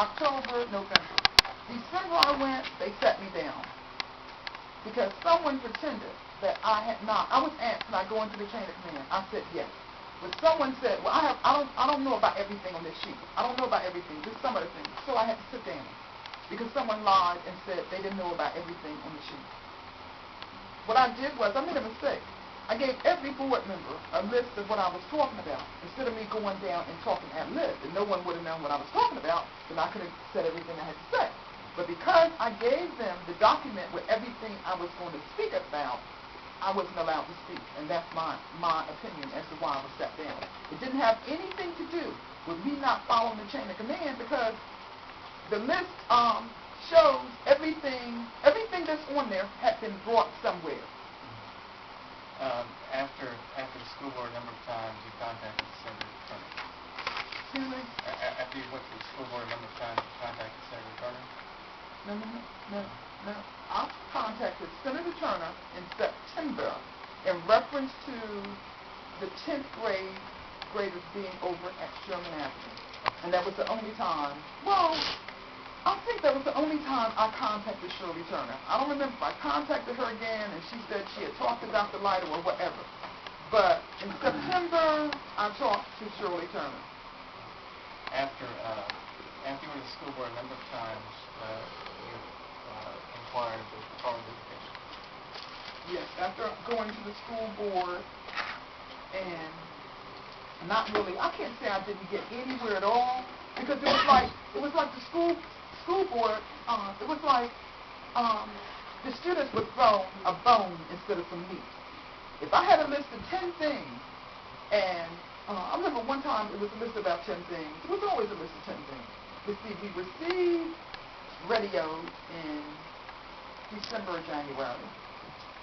October, November. December I went, they sat me down. Because someone pretended that I had not. I was asked, can I go into the chain of command? I said yes. But someone said, well, I don't know about everything on this sheet. I don't know about everything, just some of the things. So I had to sit down. Because someone lied and said they didn't know about everything on the sheet. What I did was, I made a mistake. I gave every board member a list of what I was talking about. Instead of me going down and talking ad lib, and no one would have known what I was talking about, then I could have said everything I had to say. But because I gave them the document with everything I was going to speak about, I wasn't allowed to speak. And that's my opinion as to why I was sat down. It didn't have anything to do with me not following the chain of command, because the list shows everything that's on there had been brought somewhere. After the school board a number of times, you contacted Senator Turner. Excuse me? After you went to the school board a number of times, you contacted Senator Turner? No. I contacted Senator Turner in September in reference to the 10th graders being over at Sherman Avenue. And that was the only time, well, I think that was the only time I contacted Shirley Turner. I don't remember if I contacted her again and she said she had talked to Dr. Leiter or whatever. But in September, I talked to Shirley Turner. After you were to the school board a number of times, you inquired of the Department of Education. Yes, after going to the school board and not really, I can't say I didn't get anywhere at all, because it was like the school board, it was like the students were thrown a bone instead of some meat. If I had a list of 10 things, and I remember one time it was a list of about 10 things. It was always a list of 10 things. Let's see, we received radio in December or January.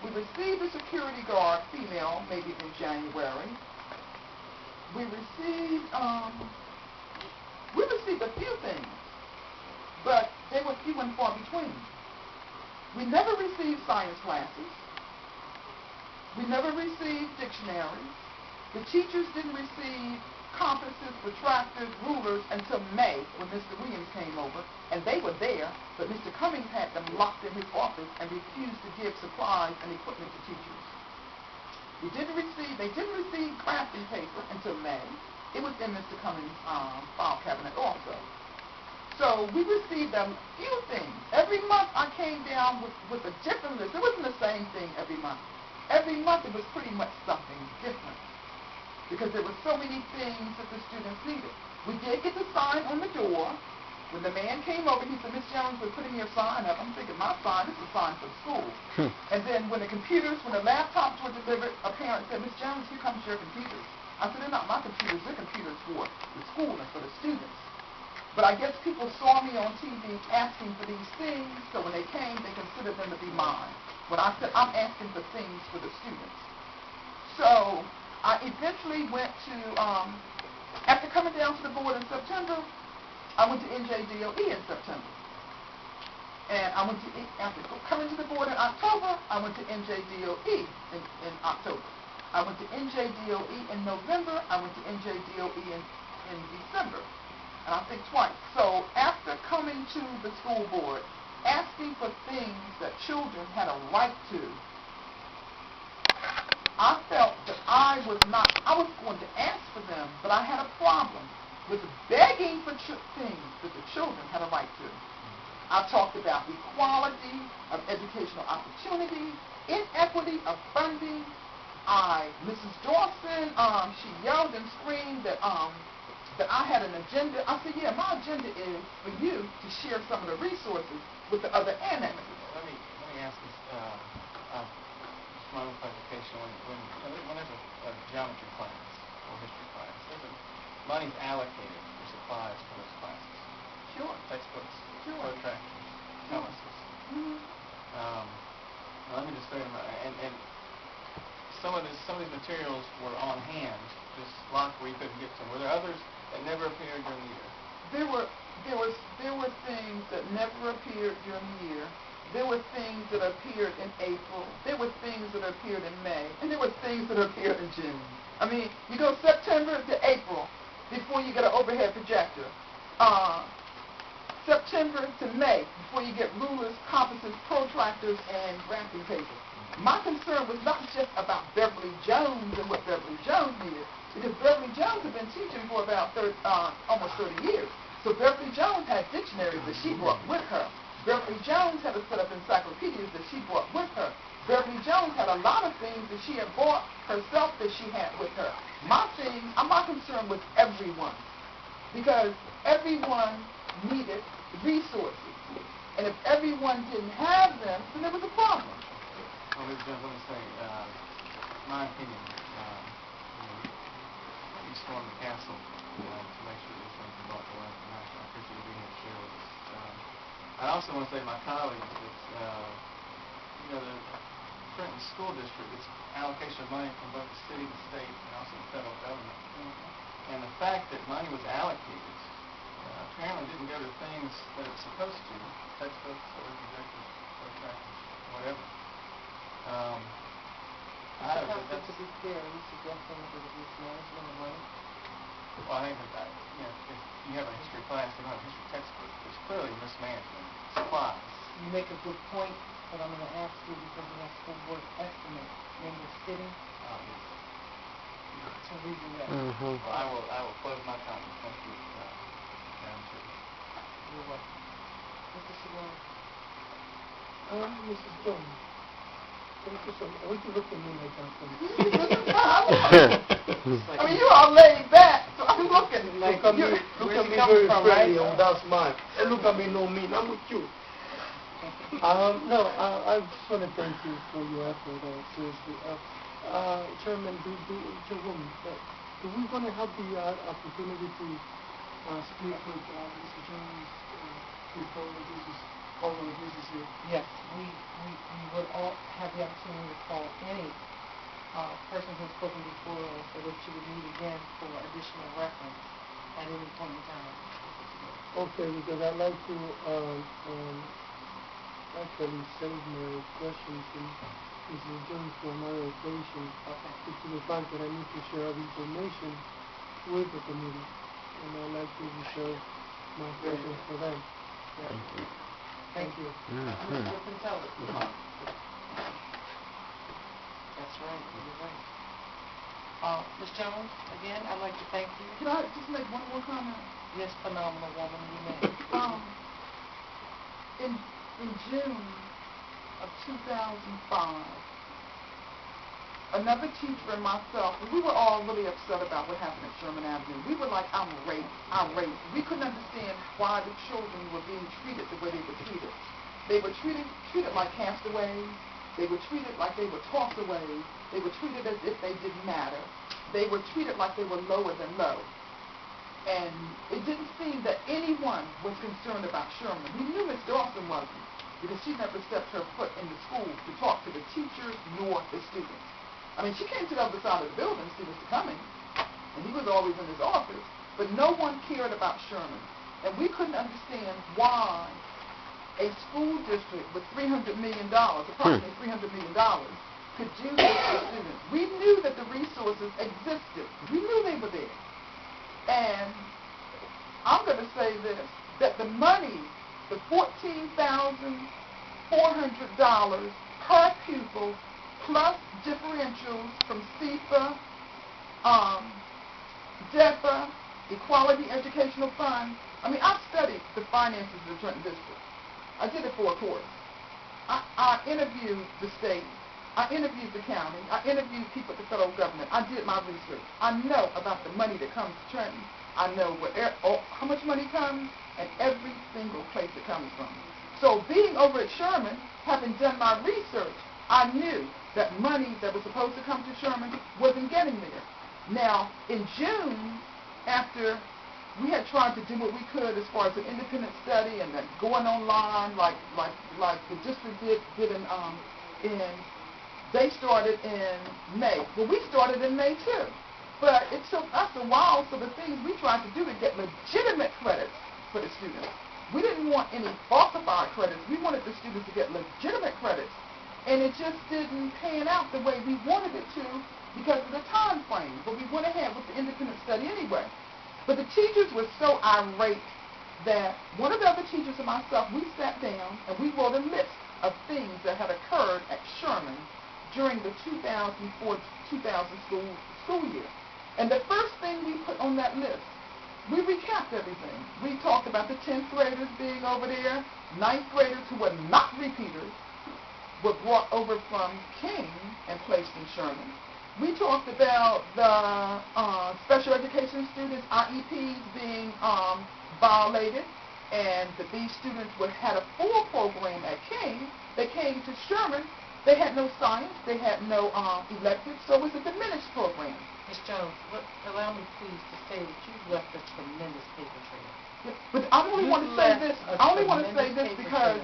We received a security guard, female, maybe in January. We received a few things, but they were few and far between. We never received science classes. We never received dictionaries. The teachers didn't receive compasses, protractors, rulers until May, when Mr. Williams came over, and they were there, but Mr. Cummings had them locked in his office and refused to give supplies and equipment to teachers. They didn't receive crafting paper until May. It was in Mr. Cummings' file cabinet also. So we received a few things. Every month I came down with a different list. It wasn't the same thing every month. Every month it was pretty much something different, because there were so many things that the students needed. We did get the sign on the door. When the man came over, he said, Miss Jones, we're putting your sign up. I'm thinking, my sign, this is a sign for the school. And then when the laptops were delivered, a parent said, Miss Jones, here comes your computers. I said, they're not my computers, they're computers for the school and for the students. But I guess people saw me on TV asking for these things, so when they came, they considered them to be mine. When I said, I'm asking for things for the students. So I eventually went to, after coming down to the board in September, I went to NJDOE in September. And after coming to the board in October, I went to NJDOE in October. I went to NJDOE in November. I went to NJDOE in December. And I think twice. So after coming to the school board, asking for things that children had a right to, I felt that I was going to ask for them, but I had a problem with begging for things that the children had a right to. I talked about equality of educational opportunity, inequity of funding. Mrs. Dawson, she yelled and screamed that I had an agenda. I said, yeah, my agenda is for you to share some of the resources with the other annexes. Let me ask this, just my own clarification. When there's a geometry class or history class, money's allocated for supplies for those classes. Sure. Textbooks, sure. protractors, compasses. Let me just say, and some of these materials were on hand, just locked where you couldn't get to them. Were there others that never appeared during the year? There were things that never appeared during the year. There were things that appeared in April. There were things that appeared in May. And there were things that appeared in June. I mean, you go September to April before you get an overhead projector. September to May before you get rulers, compasses, protractors, and drafting paper. My concern was not just about Beverly Jones and what Beverly Jones needed, because Beverly Jones had been teaching for about almost 30 years. So Beverly Jones had dictionaries that she brought with her. Beverly Jones had a set of encyclopedias that she brought with her. Beverly Jones had a lot of things that she had bought herself that she had with her. My concern was everyone, because everyone needed resources. And if everyone didn't have them, then there was a problem. Well, Ms. Jones, let me say, my opinion, you stormed the castle to make sure these things were brought to life, and I appreciate you being here to share with us. I also want to say to my colleagues that, the Trenton School District, it's allocation of money from both the city, the state, and also the federal government. And the fact that money was allocated apparently didn't go to things that it was supposed to, textbooks or projectors, whatever. That's to be fair, are you suggesting that there was mismanagement of money? Well, I think that, if you have a history class, you don't have a history textbook, there's clearly mismanagement. Supplies. You make a good point, but I'm going to ask you because we have school board estimate in the city. Yes. So read the rest. Well, I will close my comments. Thank you, Madam Chair. You're welcome. Mr. Simone. Mrs. Jones, thank you so much. I want you to look at me like that. I mean, you all laid back, so I'm looking. Look at me very friendly, that's mine. And look at me, no mean, I'm with you. I just want to thank you for your effort, seriously. Chairman, Chairwoman, do we going to have the opportunity to speak with Mr. Jones before this is all of this is here? Yes, we would all have the opportunity to call any person who has spoken before us or that you would need again for additional reference at any point in time. Okay, because I'd like to actually save my questions and Mrs. Jones for another occasion. Okay. Due to the fact that I need to share information with the committee, and I'd like to reserve my questions for them. Yeah. Thank you. Mr. Pintelli. That's right, you're right. Ms. Jones, again, I'd like to thank you. Can I just make one more comment? Yes, phenomenal woman, you may. In June of 2005, another teacher and myself, we were all really upset about what happened at Sherman Avenue. We were like irate. We couldn't understand why the children were being treated the way they were treated. They were treated like castaways. They were treated like they were tossed away. They were treated as if they didn't matter. They were treated like they were lower than low. And it didn't seem that anyone was concerned about Sherman. We knew Miss Dawson wasn't, because she never stepped her foot in the school to talk to the teachers nor the students. I mean, she came to the other side of the building to see Mr. Cummings, and he was always in his office, but no one cared about Sherman. And we couldn't understand why a school district with $300 million, approximately $300 million, could do this for students. We knew that the resources existed. We knew they were there. And I'm going to say this, that the money, the $14,400 per pupil, plus differentials from SEPA, DEPA, Equality Educational Fund. I mean, I studied the finances of the Trenton District. I did it for a course. I interviewed the state. I interviewed the county. I interviewed people at the federal government. I did my research. I know about the money that comes to Trenton. I know how much money comes and every single place it comes from. So being over at Sherman, having done my research, I knew that money that was supposed to come to Sherman wasn't getting there. Now, in June, after we had tried to do what we could as far as an independent study and then going online like the district did they started in May. Well, we started in May too. But it took us a while for the things we tried to do to get legitimate credits for the students. We didn't want any falsified credits. We wanted the students to get legitimate credits. And it just didn't pan out the way we wanted it to because of the time frame. But we went ahead with the independent study anyway. But the teachers were so irate that one of the other teachers and myself, we sat down and we wrote a list of things that had occurred at Sherman during the 2004-2000 school year. And the first thing we put on that list, we recapped everything. We talked about the 10th graders being over there, 9th graders who were not repeaters were brought over from King and placed in Sherman. We talked about the special education students' IEPs being violated, and that these students had a full program at King. They came to Sherman. They had no science. They had no electives, so it was a diminished program. Ms. Jones, allow me please to say that you've left a tremendous paper trail. Yeah, but I only want to say this. I only want to say this because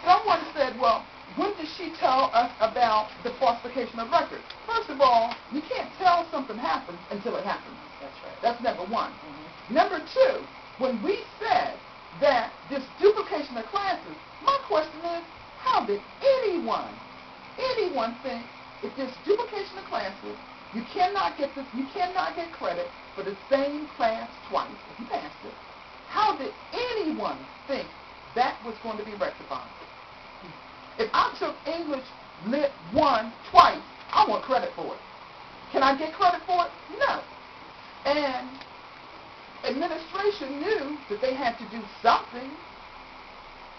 someone said, well, when did she tell us about the falsification of records? First of all, you can't tell something happens until it happens. That's right. That's number one. Mm-hmm. Number two, when we said that this duplication of classes, my question is, how did anyone think if this duplication of classes, you cannot get credit for the same class twice if you passed it? How did anyone think that was going to be rectified? If I took English Lit 1 twice, I want credit for it. Can I get credit for it? No. And administration knew that they had to do something,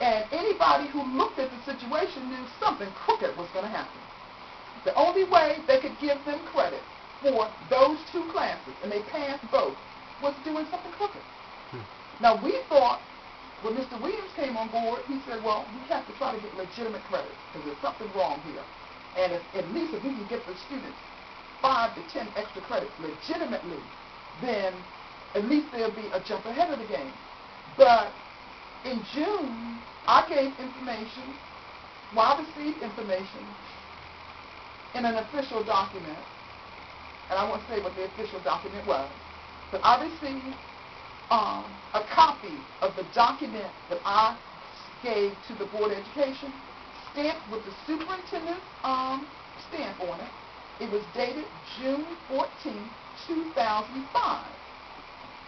and anybody who looked at the situation knew something crooked was going to happen. The only way they could give them credit for those two classes, and they passed both, was doing something crooked. Now, we thought, when Mr. Williams came on board, he said, well, we have to try to get legitimate credit because there's something wrong here. And at least if we can get the students 5 to 10 extra credits legitimately, then at least there'll be a jump ahead of the game. But in June, I gave information, I received information in an official document, and I won't say what the official document was, but I received a copy of the document that I gave to the Board of Education, stamped with the superintendent's stamp on it. It was dated June 14, 2005.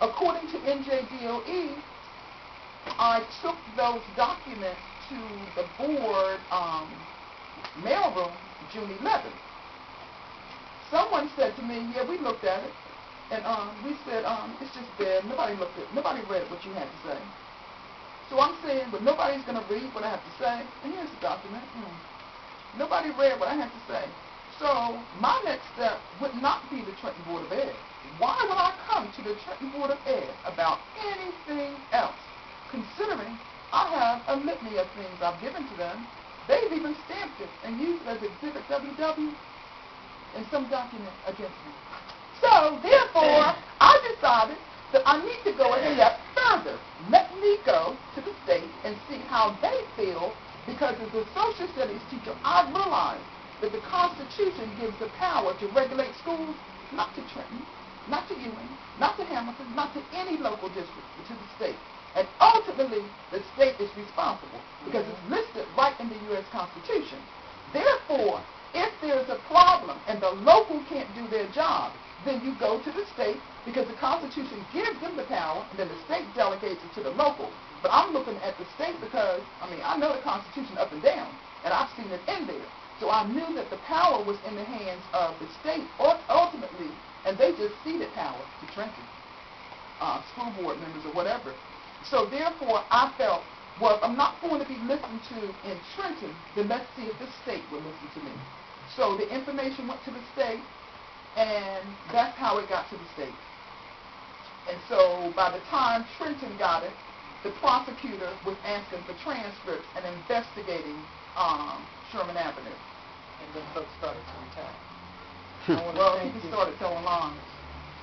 According to NJDOE, I took those documents to the board mailroom June 11th. Someone said to me, yeah, we looked at it. And we said, it's just dead. Nobody read what you had to say. So I'm saying, but nobody's going to read what I have to say. And here's the document. Nobody read what I had to say. So my next step would not be the Trenton Board of Ed. Why would I come to the Trenton Board of Ed about anything else? Considering I have a litany of things I've given to them. They've even stamped it and used it as Exhibit WW in some document against me. So, therefore, I decided that I need to go a step further. Let me go to the state and see how they feel, because as a social studies teacher, I realized that the Constitution gives the power to regulate schools, not to Trenton, not to Ewing, not to Hamilton, not to any local district, but to the state. And ultimately, the state is responsible because it's listed right in the U.S. Constitution. Therefore, if there's a problem and the local can't do their job, then you go to the state because the Constitution gives them the power, and then the state delegates it to the local. But I'm looking at the state because, I know the Constitution up and down, and I've seen it in there. So I knew that the power was in the hands of the state ultimately, and they just ceded power to Trenton, school board members or whatever. So therefore, I felt, well, if I'm not going to be listened to in Trenton, then let's see if the state will listen to me. So the information went to the state, and that's how it got to the state. And so by the time Trenton got it, the prosecutor was asking for transcripts and investigating Sherman Avenue. And then folks started to retire. Well, people started telling lies.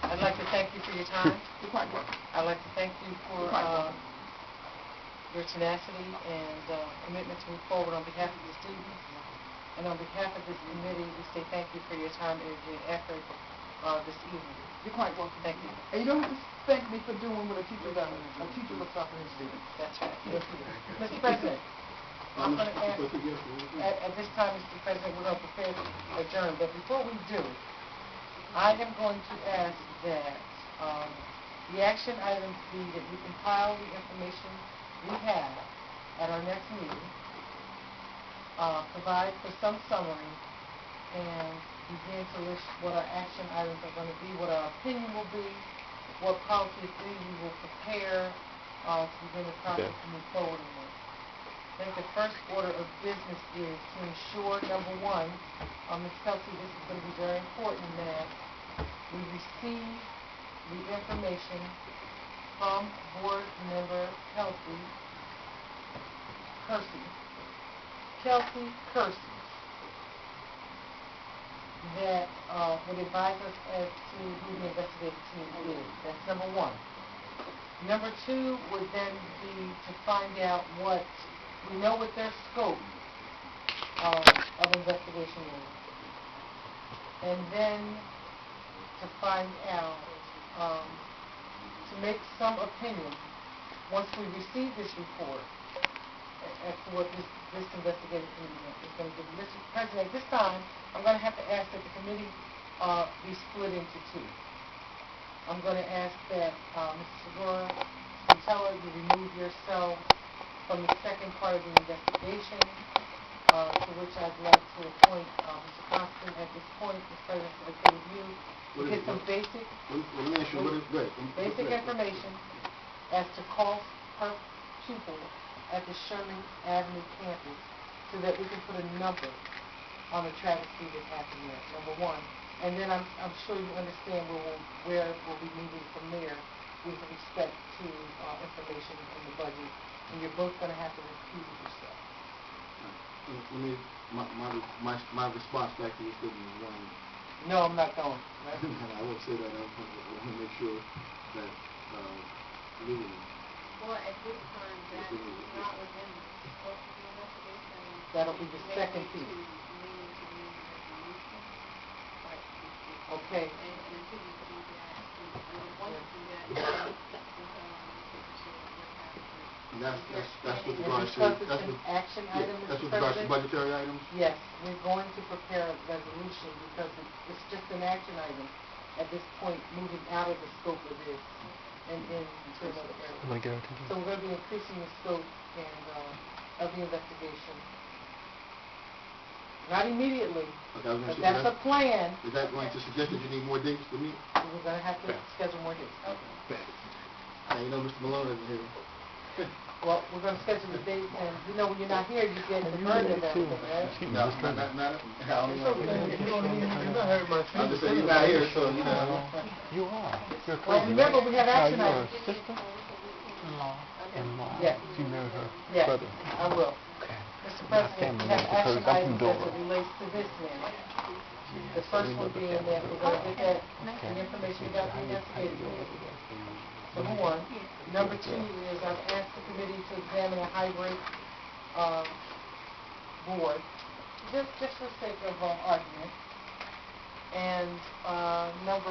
I'd like to thank you for your time. You're quite welcome. I'd like to thank you for your tenacity and commitment to move forward on behalf of the students. And on behalf of this committee, we say thank you for your time, energy, and effort this evening. You're quite welcome. Thank you. And you don't have to thank me for doing what a teacher does. A teacher looks out for his students. That's right. Mr. President, I'm going to ask, at this time, Mr. President, we're going to prepare to adjourn. But before we do, I am going to ask that the action items be that we compile the information we have at our next meeting, provide for some summary, and begin to list what our action items are going to be, what our opinion will be, what policy we will prepare to begin the process to move forward in this. I think the first order of business is to ensure, number one, Ms. Kelsey, this is going to be very important, that we receive the information from board member Kelsey Kersey, that would advise us as to who the investigative team is. That's number one. Number two would then be to find out we know what their scope of investigation is. And then to find out, to make some opinion, once we receive this report, as to what this investigative committee is going to do. Mr. President, at this time, I'm going to have to ask that the committee be split into two. I'm going to ask that Mr. Segura, Stella, you remove yourself from the second part of the investigation, to which I'd like to appoint Mr. Constant at this point. Mr. President, to okay with you, to get some basic information as to cost per pupil at the Sherman Avenue campus, so that we can put a number on the travesty that happened there, number one. And then I'm sure you understand where we'll be moving from there with respect to information in the budget, and you're both going to have to repeat yourself. My response back to you is one. No, I'm not going. Right? I won't say that. I want to make sure that legally. Well, at this time, that's not within the scope of the investigation. That'll be the second piece. Okay. And until you do that, once you do that, you have And that's with regards to action item, that's Mr. with regards to President? budgetary items. Yes, we're going to prepare a resolution because it's just an action item at this point, moving out of the scope of this and into another area. So we're going to be increasing the scope and of the investigation. Not immediately, but that's a plan. Is that going to suggest that you need more dates to meet? We're going to have to schedule more dates. Okay. Now, you know Mr. Malone isn't here. Well, we're going to schedule the dates, and when you're not here, you get the burden of everything, right? No, not. I don't know. I'm just saying you're not not here, here, so you know. You are. You're Well, remember, we have action You're items. a sister-in-law. Yes. She married her Yes, brother. I will. Okay. Mr. President, we have action I'm items as Dora. it relates to this now. The first one being that we're going to look at the information about the investigative. Number one. Number two is I've asked the committee to examine a hybrid board, just for sake of argument. And number